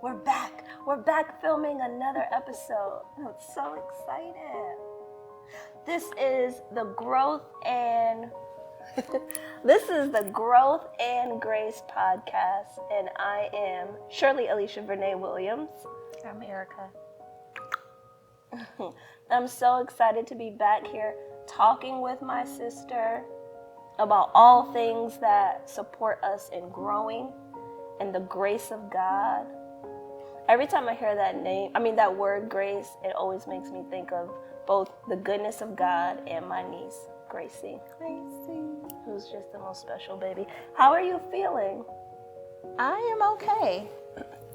We're back. We're back filming another episode. I'm so excited. This is the Growth and Grace podcast, and I am Shirley Alicia Vernay Williams. I'm Erica. I'm so excited to be back here talking with my sister about all things that support us in growing and the grace of God. Every time I hear that word grace, it always makes me think of both the goodness of God and my niece, Gracie, who's just the most special baby. How are you feeling? I am okay.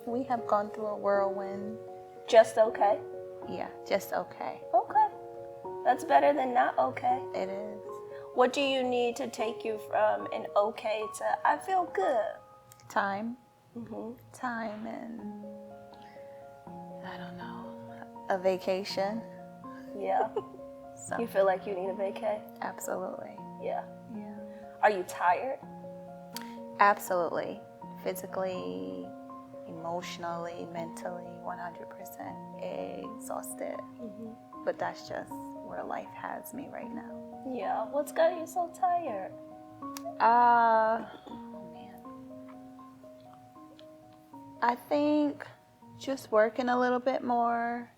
We have gone through a whirlwind. Just okay? Yeah, just okay. Okay. That's better than not okay. It is. What do you need to take you from an okay to I feel good? Time. Mm-hmm. Time and, I don't know, a vacation. Yeah. So. You feel like you need a vacay? Absolutely. Yeah. Yeah. Are you tired? Absolutely. Physically, emotionally, mentally, 100% exhausted. Mm-hmm. But that's just where life has me right now. Yeah. What's got you so tired? Oh man. I think just working a little bit more,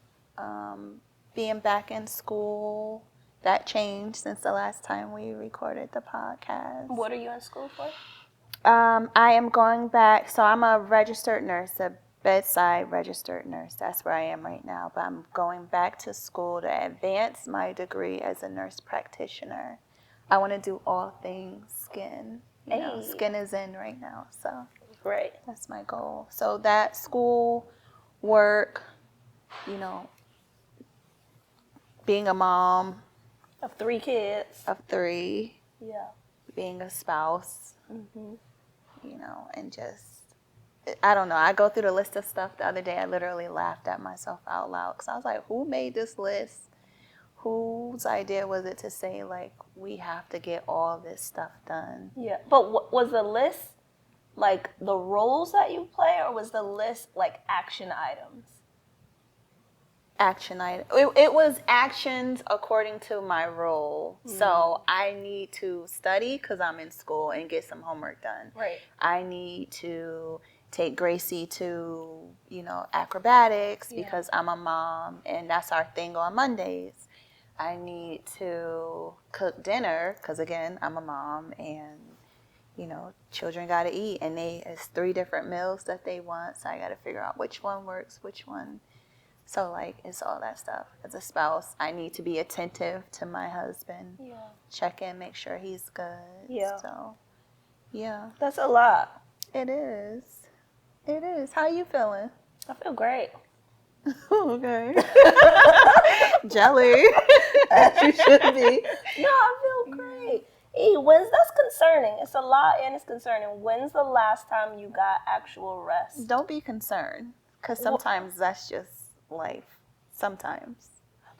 being back in school, that changed since the last time we recorded the podcast. What are you in school for? I am going back, so I'm a registered nurse, a bedside registered nurse. That's where I am right now, but I'm going back to school to advance my degree as a nurse practitioner. I want to do all things skin. You know, skin is in right now, so Right. that's my goal. So that school, work, you know, being a mom Of 3 kids. of 3, Yeah. being a spouse, Mm-hmm. you know, and just, I don't know. I go through the list of stuff the other day. I literally laughed at myself out loud because I was like, who made this list? Whose idea was it to say, like, we have to get all this stuff done? Yeah. But was the list like the roles that you play, or was the list like action items? Action item. It was actions according to my role. Mm. So I need to study because I'm in school and get some homework done. Right. I need to take Gracie to, you know, acrobatics because I'm a mom and that's our thing on Mondays. I need to cook dinner because, again, I'm a mom and, you know, children got to eat. And it's 3 different meals that they want. So I got to figure out which one works, which one. So, like, it's all that stuff. As a spouse, I need to be attentive to my husband. Yeah. Check in, make sure he's good. Yeah. So, yeah. That's a lot. It is. It is. How you feeling? I feel great. Okay. Jelly. As you should be. No, I feel great. That's concerning. It's a lot and it's concerning. When's the last time you got actual rest? Don't be concerned. Because sometimes that's just life. Sometimes.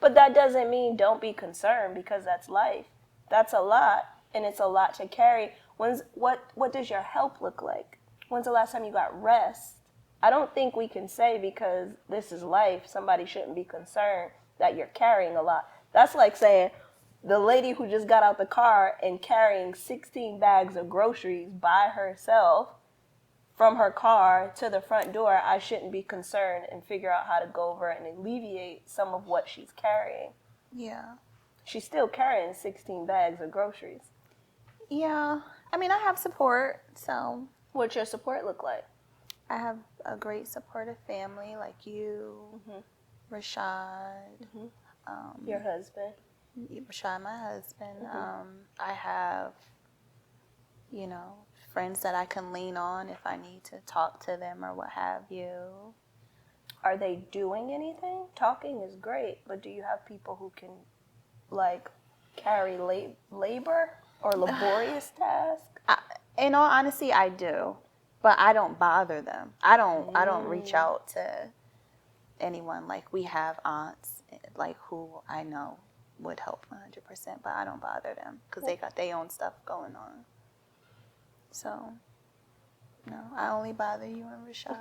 But that doesn't mean don't be concerned because that's life. That's a lot, and it's a lot to carry. What does your health look like? When's the last time you got rest? I don't think we can say because this is life, somebody shouldn't be concerned that you're carrying a lot. That's like saying the lady who just got out the car and carrying 16 bags of groceries by herself from her car to the front door, I shouldn't be concerned and figure out how to go over and alleviate some of what she's carrying. Yeah. She's still carrying 16 bags of groceries. Yeah. I mean, I have support, so. What's your support look like? I have a great supportive family like you, Rashad. Mm-hmm. Your husband. Rashad, my husband. Mm-hmm. I have, you know, friends that I can lean on if I need to talk to them or what have you. Are they doing anything? Talking is great, but do you have people who can, like, carry labor or laborious tasks? In all honesty, I do, but I don't bother them. I don't reach out to anyone. Like, we have aunts, like, who I know would help 100%, but I don't bother them because they got their own stuff going on. So No, I only bother you and Rashad.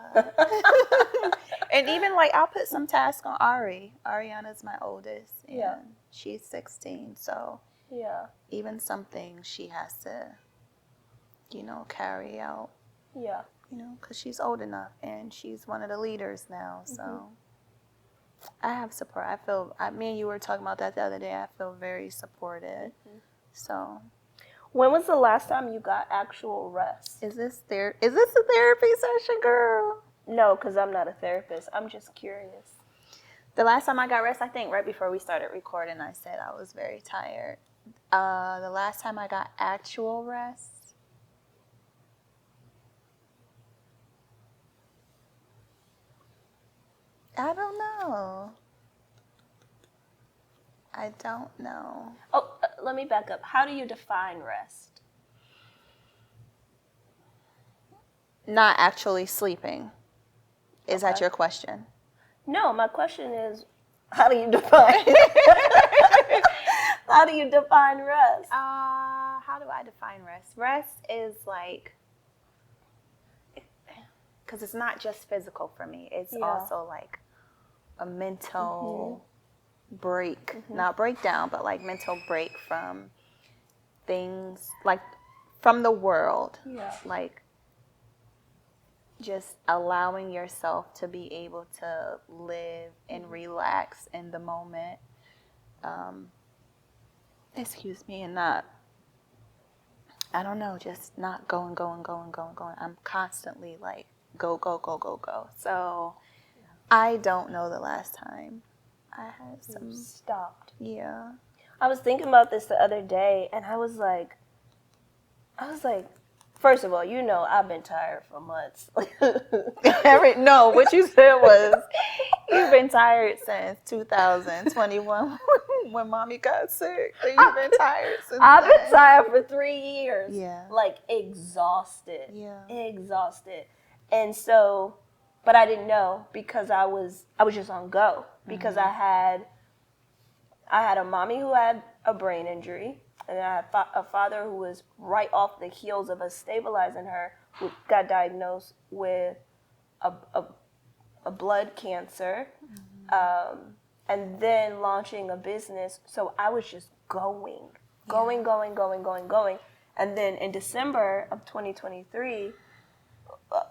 And even like I'll put some tasks on Ari. Ariana's my oldest, and she's 16. So even something she has to, carry out. Yeah. Because she's old enough and she's one of the leaders now. So I have support. Me and you were talking about that the other day. I feel very supported. So. When was the last time you got actual rest? Is this a therapy session, girl? No, because I'm not a therapist. I'm just curious. The last time I got rest, I think right before we started recording, I said I was very tired. The last time I got actual rest, I don't know. Oh, let me back up. How do you define rest? Not actually sleeping. Is that your question? No, my question is, how do you define how do you define rest? How do I define rest? Rest is like, because it's not just physical for me. It's also like a mental break, not breakdown, but like mental break from things, like from the world. Yeah. Like just allowing yourself to be able to live and relax in the moment. And not, I don't know, just not going. I'm constantly like, go. So I don't know the last time I had some stopped. Yeah. I was thinking about this the other day, and I was like, first of all, I've been tired for months. No, what you said was, you've been tired since 2021 when mommy got sick. So you've been tired since I've then. been tired for 3 years. Yeah. Like, exhausted. Yeah. Exhausted. And so, but I didn't know because I was just on go. Because I had a mommy who had a brain injury, and I had a father who was right off the heels of us stabilizing her, who got diagnosed with a blood cancer, and then launching a business. So I was just going. And then in December of 2023,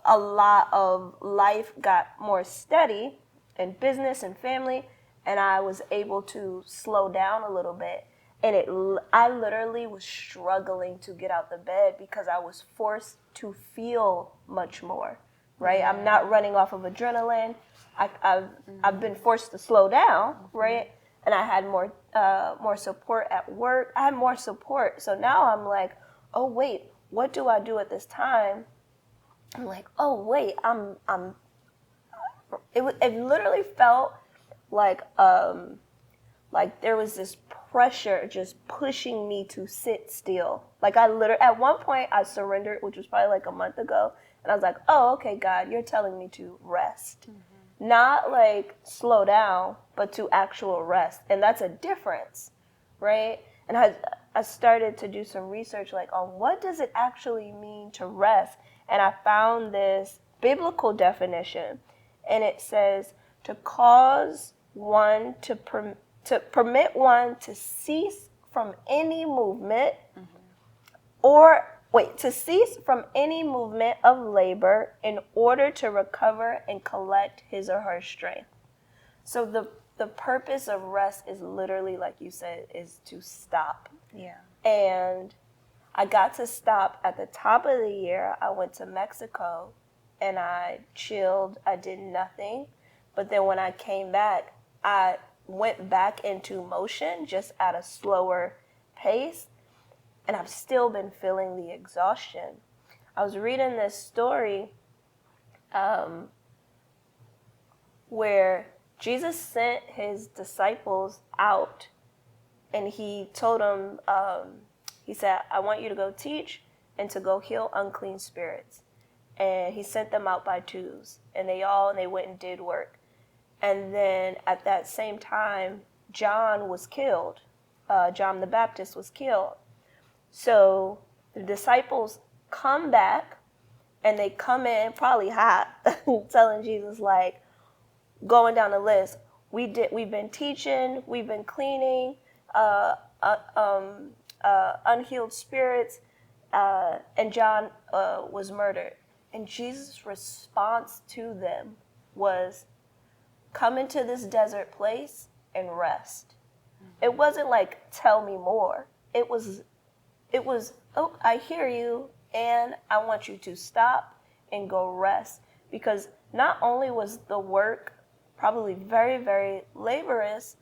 a lot of life got more steady in business and family, and I was able to slow down a little bit. And I literally was struggling to get out the bed because I was forced to feel much more, right? I'm not running off of adrenaline. I've been forced to slow down, right? And I had more support at work. I had more support. So now I'm like, oh wait, what do I do at this time? I'm like, oh wait, it literally felt like there was this pressure just pushing me to sit still. Like at one point I surrendered, which was probably like a month ago, and I was like, oh, okay, God, you're telling me to rest. Not like slow down, but to actual rest. And that's a difference, right? And I started to do some research like on what does it actually mean to rest. And I found this biblical definition, and it says to cause one to permit one to cease from any movement to cease from any movement of labor in order to recover and collect his or her strength. So the purpose of rest is literally, like you said, is to stop. Yeah. And I got to stop at the top of the year. I went to Mexico and I chilled. I did nothing. But then when I came back, I went back into motion just at a slower pace. And I've still been feeling the exhaustion. I was reading this story where Jesus sent his disciples out, and he told them, he said, I want you to go teach and to go heal unclean spirits. And he sent them out by twos, and they went and did work. And then at that same time, John was killed. John the Baptist was killed. So the disciples come back, and they come in probably hot, telling Jesus, like, going down the list. We've been teaching, we've been cleaning, unhealed spirits, and John was murdered. And Jesus' response to them was, come into this desert place and rest. It wasn't like, tell me more. It was, oh, I hear you, and I want you to stop and go rest. Because not only was the work probably very, very laborious,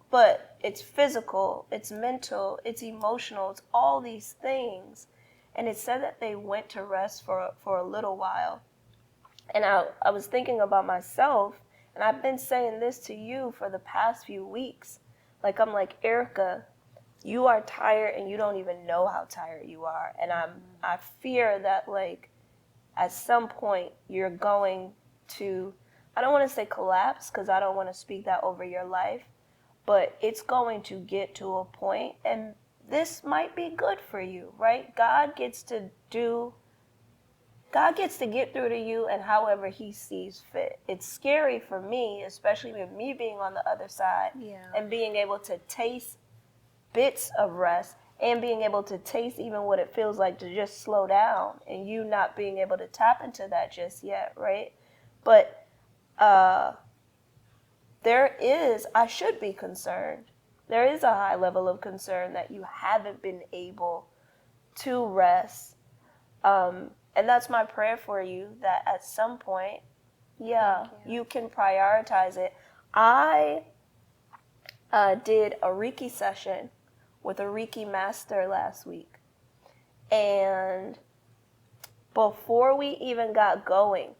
but it's physical, it's mental, it's emotional, it's all these things. And it said that they went to rest for a little while. And I was thinking about myself, and I've been saying this to you for the past few weeks. Like, I'm like, Erica, you are tired and you don't even know how tired you are. And I fear that, like, at some point you're going to, I don't want to say collapse, because I don't want to speak that over your life, but it's going to get to a point, and this might be good for you, right? God gets to get through to you and however he sees fit. It's scary for me, especially with me being on the other side, and being able to taste bits of rest, and being able to taste even what it feels like to just slow down, and you not being able to tap into that just yet, right? But I should be concerned. There is a high level of concern that you haven't been able to rest. And that's my prayer for you, that at some point, you can prioritize it. I did a Reiki session with a Reiki master last week. And before we even got going,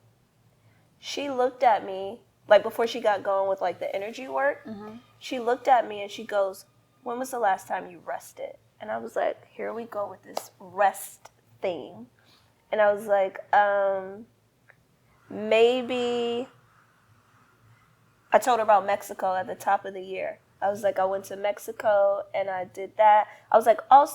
she looked at me, like before she got going with like the energy work, she looked at me and she goes, when was the last time you rested? And I was like, here we go with this rest thing. And I was like, maybe, I told her about Mexico at the top of the year. I was like, I went to Mexico and I did that. I was like, on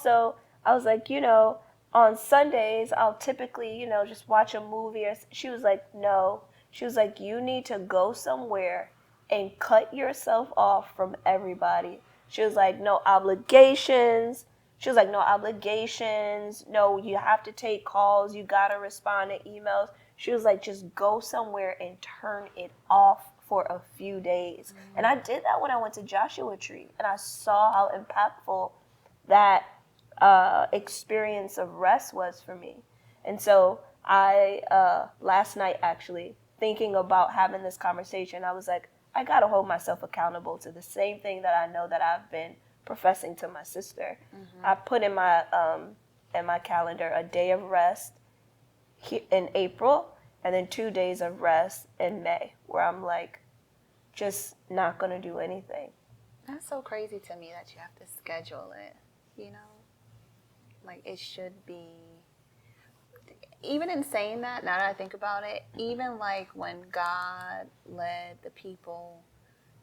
Sundays, I'll typically, just watch a movie. She was like, no. She was like, you need to go somewhere and cut yourself off from everybody. She was like, no obligations. No, you have to take calls. You got to respond to emails. She was like, just go somewhere and turn it off for a few days. Mm-hmm. And I did that when I went to Joshua Tree, and I saw how impactful that experience of rest was for me. And so I, last night actually, thinking about having this conversation, I was like, I got to hold myself accountable to the same thing that I know that I've been professing to my sister. Mm-hmm. I put in my calendar a day of rest in April, and then 2 days of rest in May, where I'm like, just not going to do anything. That's so crazy to me that you have to schedule it, Like, it should be, even in saying that, now that I think about it, even like when God led the people,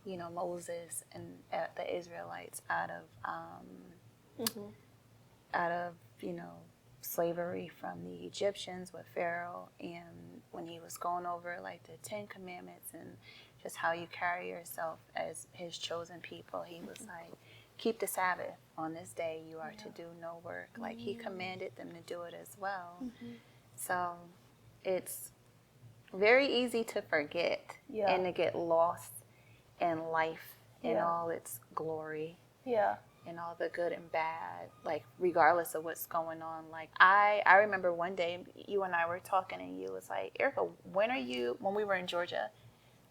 Moses and the Israelites out of slavery from the Egyptians with Pharaoh, and when he was going over like the 10 Commandments and just how you carry yourself as his chosen people, he was like, keep the Sabbath. On this day you are to do no work. Like, he commanded them to do it as well. So it's very easy to forget and to get lost in life in all its glory. And all the good and bad, like, regardless of what's going on. Like, I remember one day you and I were talking, and you was like, Erica, when we were in Georgia,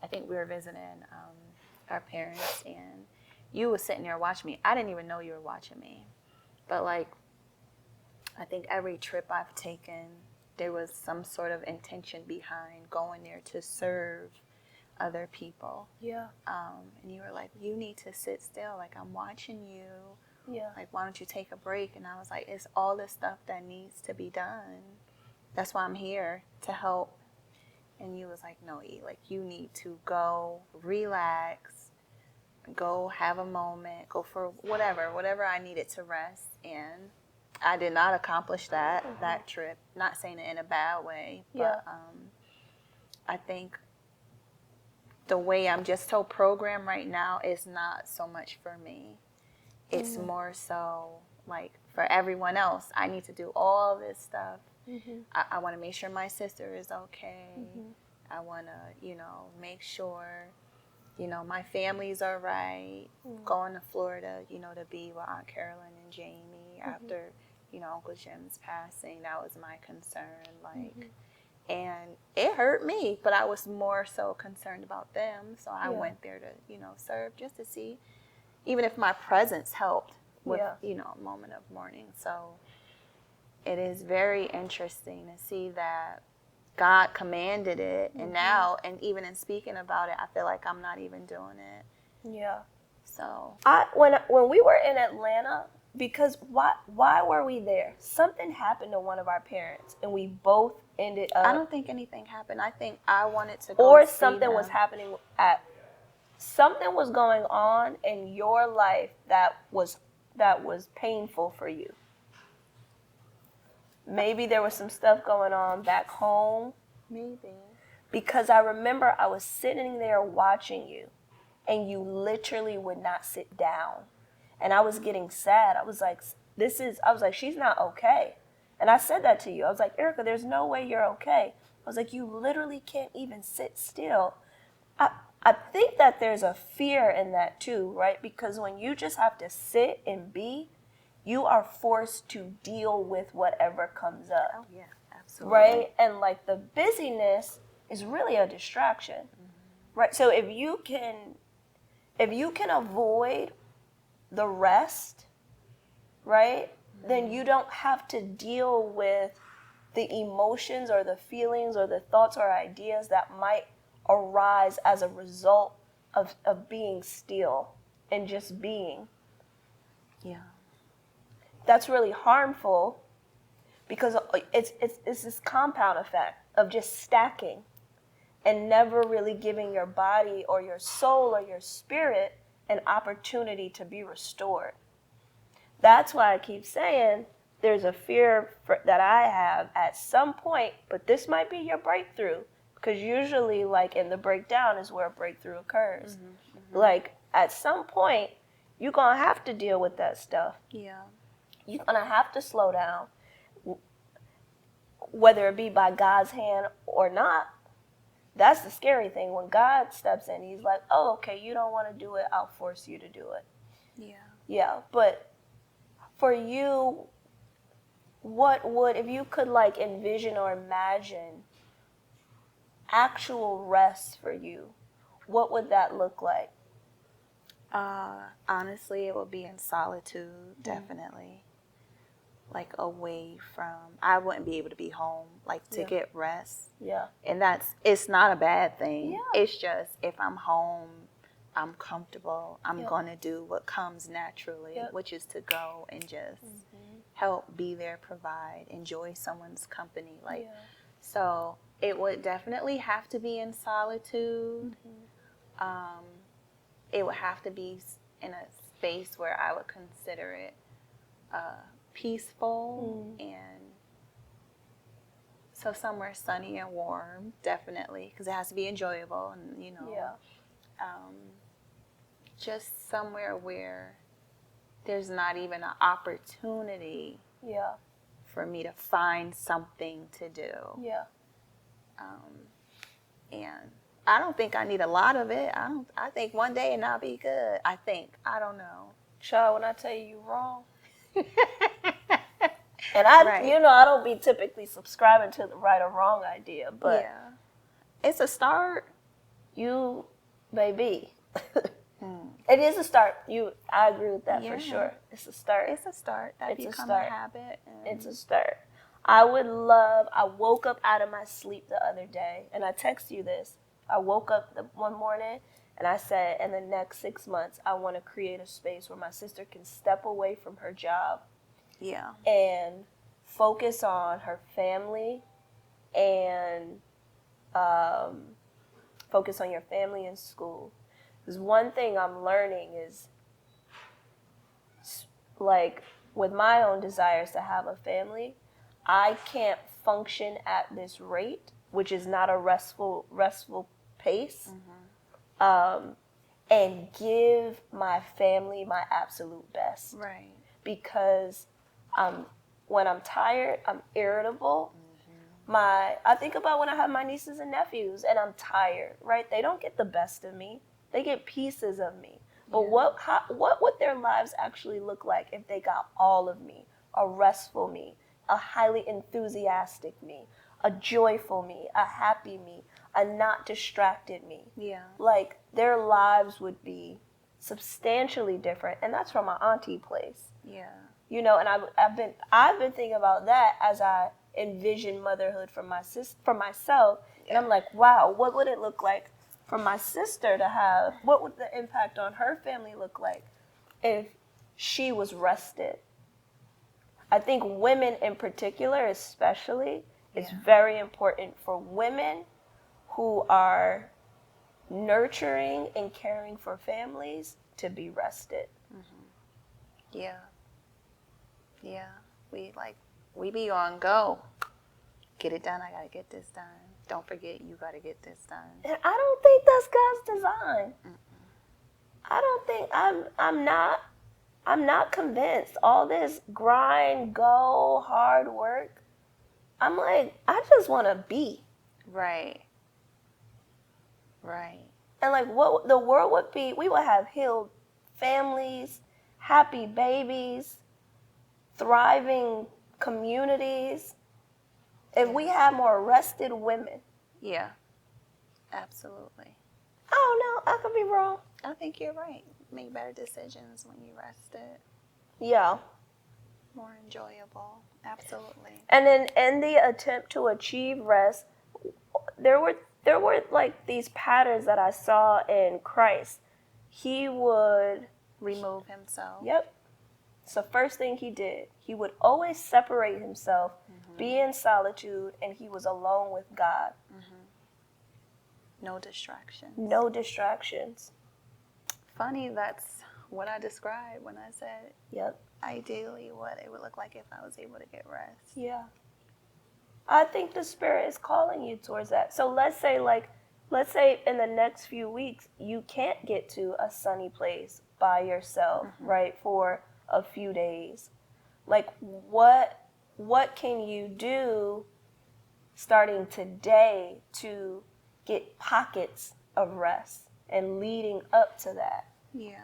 I think we were visiting our parents, and you was sitting there watching me. I didn't even know you were watching me. But, like, I think every trip I've taken, there was some sort of intention behind going there to serve other people. And you were like, you need to sit still. Like, I'm watching you. Like, why don't you take a break? And I was like, it's all the stuff that needs to be done. That's why I'm here, to help. And you was like, no, E, like, you need to go relax, go have a moment, go for whatever I needed to rest. And I did not accomplish that trip. Not saying it in a bad way, but I think the way I'm just so programmed right now is not so much for me. It's more so like for everyone else. I need to do all this stuff. I want to make sure my sister is okay. I want to, you know, make sure, you know, my family's all right. Going to Florida, you know, to be with Aunt Carolyn and Jamie after, you know, Uncle Jim's passing. That was my concern. Like, and it hurt me, but I was more so concerned about them. So I went there to, you know, serve just to see, even if my presence helped with, you know, a moment of mourning. So it is very interesting to see that God commanded it, and now, and even in speaking about it, I feel like I'm not even doing it. Yeah. So when we were in Atlanta, because why were we there? Something happened to one of our parents, and we both ended up. I don't think anything happened. I think I wanted to go or see something them. was happening something was going on in your life that was painful for you. Maybe there was some stuff going on back home. Maybe. Because I remember I was sitting there watching you, and you literally would not sit down. And I was getting sad. I was like, she's not okay. And I said that to you. I was like, Erica, there's no way you're okay. I was like, you literally can't even sit still. I think that there's a fear in that too, right? Because when you just have to sit and be, you are forced to deal with whatever comes up. Oh, yeah, absolutely. Right? And like the busyness is really a distraction, right? So if you can avoid the rest, right, then you don't have to deal with the emotions or the feelings or the thoughts or ideas that might arise as a result of being still and just being. Yeah. That's really harmful because it's this compound effect of just stacking and never really giving your body or your soul or your spirit an opportunity to be restored. That's why I keep saying there's a fear that I have at some point, but this might be your breakthrough, because usually like in the breakdown is where a breakthrough occurs. Like at some point, you're going to have to deal with that stuff. Yeah. You're going to have to slow down, whether it be by God's hand or not. That's the scary thing. When God steps in, he's like, oh, okay, you don't want to do it, I'll force you to do it. Yeah. Yeah, but for you, if you could like envision or imagine actual rest for you, what would that look like? Honestly, it would be in solitude, definitely. Like away from, I wouldn't be able to be home, like to get rest. Yeah. And it's not a bad thing. Yeah. It's just if I'm home, I'm comfortable, I'm going to do what comes naturally, which is to go and just help, be there, provide, enjoy someone's company. Like, so it would definitely have to be in solitude. It would have to be in a space where I would consider it peaceful, and so somewhere sunny and warm, definitely, because it has to be enjoyable, and you know, just somewhere where there's not even an opportunity for me to find something to do. And I don't think I need a lot of it. I think one day and I'll be good. I don't know. Child, when I tell you you're wrong. And I don't be typically subscribing to the right or wrong idea, but it's a start. You, baby. It is a start. I agree with that for sure. It's a start. It's a start. That it's become a start. A habit. It's a start. I woke up out of my sleep the other day, and I text you this. I woke up one morning, and I said, in the next 6 months, I want to create a space where my sister can step away from her job. Yeah. And focus on her family and focus on your family and school. Because one thing I'm learning is, like, with my own desires to have a family, I can't function at this rate, which is not a restful pace, and give my family my absolute best. Right. Because when I'm tired, I'm irritable. I think about when I have my nieces and nephews and I'm tired, right? They don't get the best of me. They get pieces of me. But what would their lives actually look like if they got all of me? A restful me, a highly enthusiastic me, a joyful me, a happy me, a not distracted me. Yeah. Like, their lives would be substantially different, and that's from my auntie place. Yeah. You know, and I've been thinking about that as I envision motherhood for myself, and I'm like, wow, what would it look like for my sister to have? What would the impact on her family look like if she was rested? I think women in particular, especially, it's very important for women who are nurturing and caring for families to be rested. Yeah. Yeah. We be on go. Get it done. I got to get this done. Don't forget, you got to get this done. And I don't think that's God's design. I don't think I'm not convinced. All this grind, go, hard work. I'm like, I just want to be. Right. Right. And like what the world would be, we would have healed families, happy babies, thriving communities, if we had more rested women. Yeah. Absolutely. I don't know. I could be wrong. I think you're right. Make better decisions when you rested. Yeah. More enjoyable. Absolutely. And then in the attempt to achieve rest, there were like these patterns that I saw in Christ. He would remove himself. Yep. It's the first thing he did. He would always separate himself, be in solitude, and he was alone with God. No distractions. No distractions. Funny, that's what I described when I said, yep, ideally what it would look like if I was able to get rest. Yeah. I think the Spirit is calling you towards that. So let's say in the next few weeks, you can't get to a sunny place by yourself, right, for a few days. Like, what can you do starting today to get pockets of rest and leading up to that? Yeah.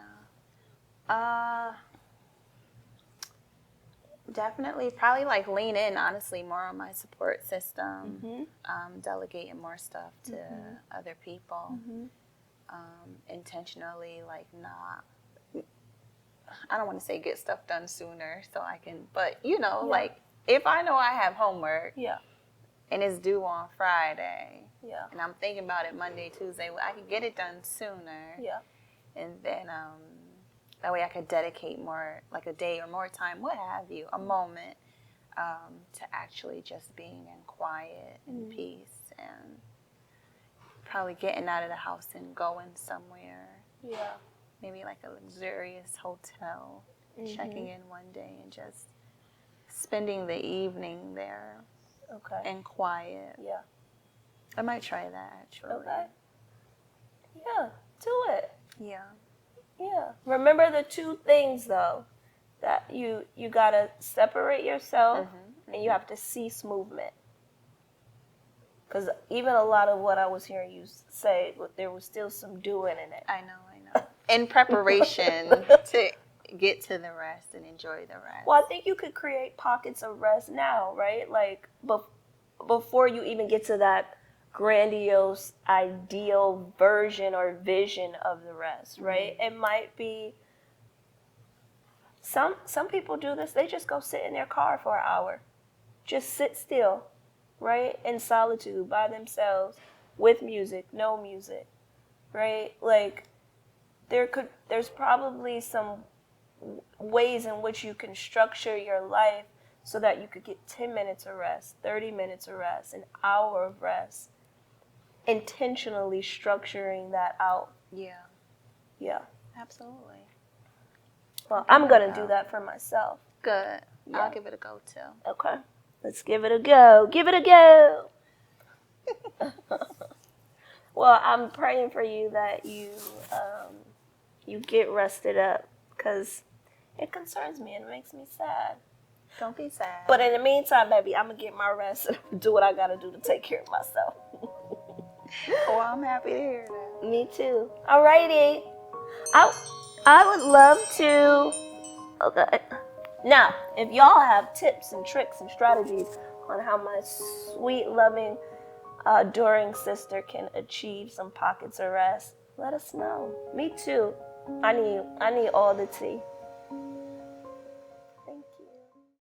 Definitely, probably like lean in, honestly, more on my support system, delegating more stuff to other people, intentionally, like not, I don't want to say get stuff done sooner so I can, but like if I know I have homework and it's due on Friday and I'm thinking about it Monday, Tuesday, I can get it done sooner. And then that way I could dedicate more, like a day or more time, what have you, a moment to actually just being in quiet and peace, and probably getting out of the house and going somewhere. Maybe like a luxurious hotel, checking in one day and just spending the evening there in quiet. I might try that, actually. Do it. Yeah. Remember the two things, though, that you got to separate yourself and you have to cease movement. Because even a lot of what I was hearing you say, there was still some doing in it. I know. In preparation to get to the rest and enjoy the rest. Well, I think you could create pockets of rest now, right? Like, before you even get to that grandiose, ideal version or vision of the rest, right? It might be, some people do this, they just go sit in their car for an hour. Just sit still, right? In solitude, by themselves, with music, no music, right? Like, there's probably some ways in which you can structure your life so that you could get 10 minutes of rest, 30 minutes of rest, an hour of rest, intentionally structuring that out. Yeah. Absolutely. Well, I'm going to do that for myself. Good. Yeah. I'll give it a go too. Okay. Let's give it a go. Give it a go. Well, I'm praying for you that you get rested up, because it concerns me and it makes me sad. Don't be sad. But in the meantime, baby, I'm going to get my rest and do what I got to do to take care of myself. Oh, I'm happy to hear that. Me too. Alrighty. I would love to. Okay. Now, if y'all have tips and tricks and strategies on how my sweet, loving, adoring sister can achieve some pockets of rest, let us know. Me too. I need all the tea.